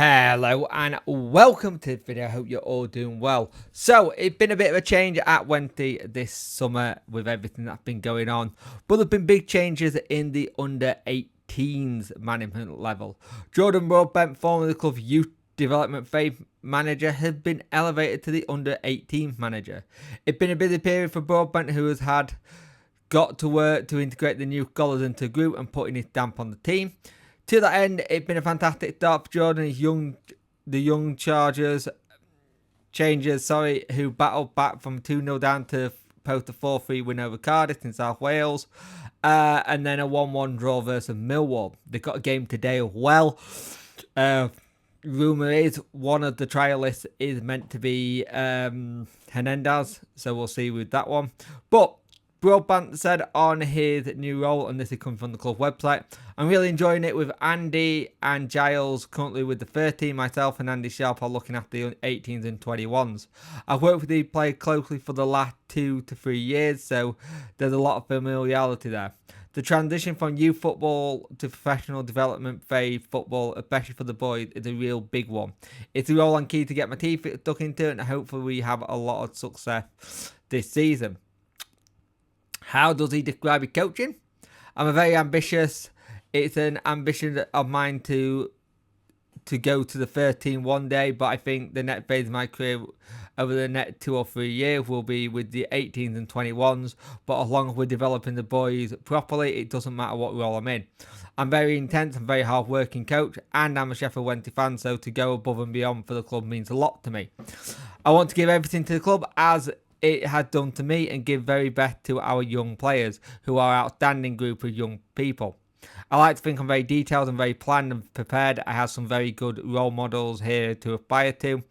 Hello and welcome to the video. I hope you're all doing well. So it's been a bit of a change at Wenty this summer with everything that's been going on, but there have been big changes in the under 18s management level. Jordan Broadbent, formerly the club's youth development phase manager, has been elevated to the under 18 manager. It's been a busy period for Broadbent, who has got to work to integrate the new scholars into the group and putting his stamp on the team. To that end, it's been a fantastic start for Jordan. The young Chargers who battled back from 2-0 down to post a 4-3 win over Cardiff in South Wales, and then a 1-1 draw versus Millwall. They've got a game today as well. Rumour is one of the trialists is meant to be Hernandez, so we'll see with that one. But Broadbent said on his new role, and this is coming from the club website, I'm really enjoying it with Andy and Giles currently with the 13. Myself and Andy Sharp are looking after the 18s and 21s. I've worked with these players closely for the last 2 to 3 years, so there's a lot of familiarity there. The transition from youth football to professional development phase football, especially for the boys, is a real big one. It's a role I'm keen to get my teeth stuck into, and hopefully we have a lot of success this season. How does he describe his coaching? I'm a very ambitious. It's an ambition of mine to go to the 13 one day, but I think the next phase of my career over the next 2 or 3 years will be with the 18s and 21s. But as long as we're developing the boys properly, it doesn't matter what role I'm in. I'm very intense and very hard-working coach, and I'm a Sheffield Wednesday fan, so to go above and beyond for the club means a lot to me. I want to give everything to the club as it has done to me and give very best to our young players, who are an outstanding group of young people. I like to think I'm very detailed and very planned and prepared. I have some very good role models here to aspire to.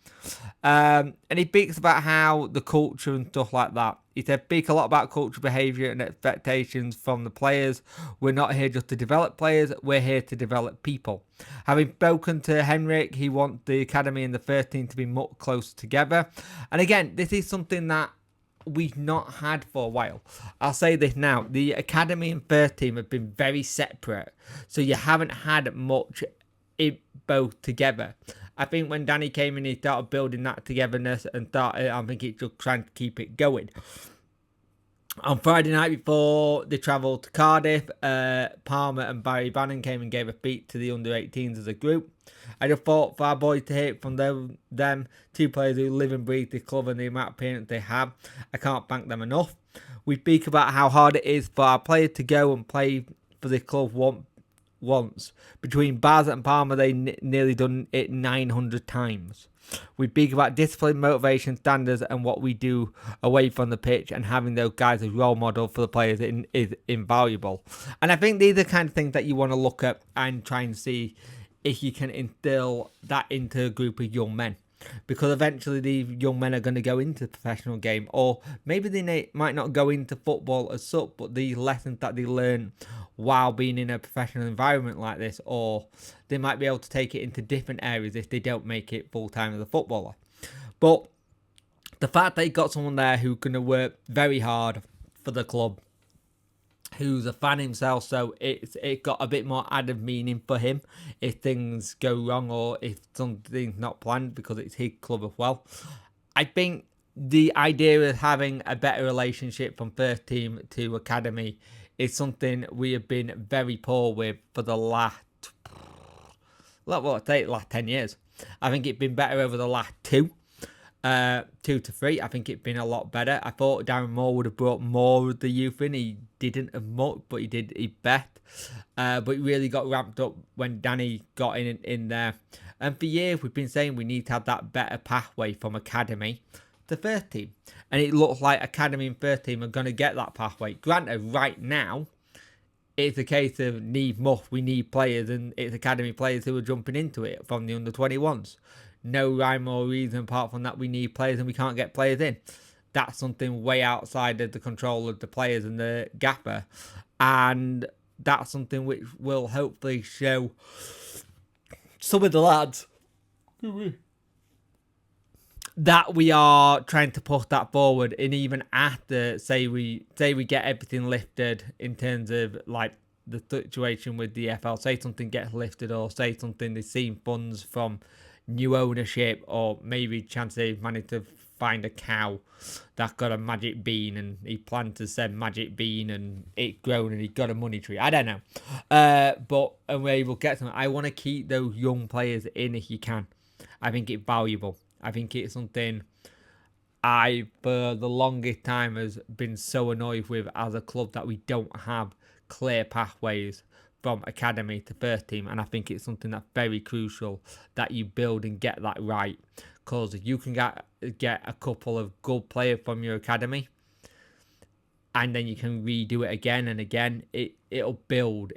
And he speaks about how the culture and stuff like that. He said, speak a lot about culture, behaviour and expectations from the players. We're not here just to develop players, we're here to develop people. Having spoken to Henrik, he wants the academy and the first team to be much closer together. And again, this is something that we've not had for a while. I'll say this now. The academy and first team have been very separate. So you haven't had much in both together. I think when Danny came in, he started building that togetherness and I think he's just trying to keep it going. On Friday night before they travelled to Cardiff, Palmer and Barry Bannon came and gave a speech to the under-18s as a group. I just thought for our boys to hear from them, two players who live and breathe the club and the amount of appearance they have, I can't thank them enough. We speak about how hard it is for our players to go and play for the club once. Between Baz and Palmer, they nearly done it 900 times. We speak about discipline, motivation, standards, and what we do away from the pitch, and having those guys as role model for the players is invaluable. And I think these are the kind of things that you want to look at and try and see if you can instill that into a group of young men. Because eventually these young men are going to go into the professional game, or maybe they might not go into football as such, but these lessons that they learn while being in a professional environment like this, or they might be able to take it into different areas if they don't make it full-time as a footballer. But the fact that you got someone there who's going to work very hard for the club, who's a fan himself, so it got a bit more added meaning for him if things go wrong or if something's not planned, because it's his club as well. I think the idea of having a better relationship from first team to academy is something we have been very poor with for the last 10 years. I think it's been better over the last 2 to 3. I think it's been a lot better. I thought Darren Moore would have brought more of the youth in. He didn't have much, but he did his best. But it really got ramped up when Danny got in there. And for years, we've been saying we need to have that better pathway from academy to first team. And it looks like academy and first team are going to get that pathway. Granted, right now, it's a case of we need players, and it's academy players who are jumping into it from the under-21s. No rhyme or reason apart from that we need players and we can't get players in. That's something way outside of the control of the players and the gaffer. And that's something which will hopefully show some of the lads that we are trying to push that forward. And even after, say we get everything lifted in terms of like the situation with the EFL. Say something gets lifted, or say something they've seen funds from new ownership, or maybe chance they've managed to find a cow that got a magic bean and he planned to send magic bean and it grown and he got a money tree. I don't know. But and we're able to get something. I want to keep those young players in if you can. I think it's valuable. I think it's something I, for the longest time, has been so annoyed with as a club, that we don't have clear pathways from academy to first team, and I think it's something that's very crucial that you build and get that right, because if you can get a couple of good players from your academy, and then you can redo it again and again, it'll build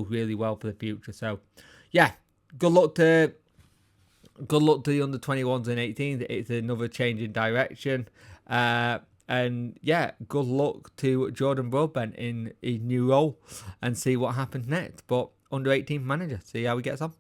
really well for the future. So yeah, good luck to the under 21s and 18s. It's another change in direction. And yeah, good luck to Jordan Broadbent in his new role, and see what happens next. But under 18 manager, see how he gets on.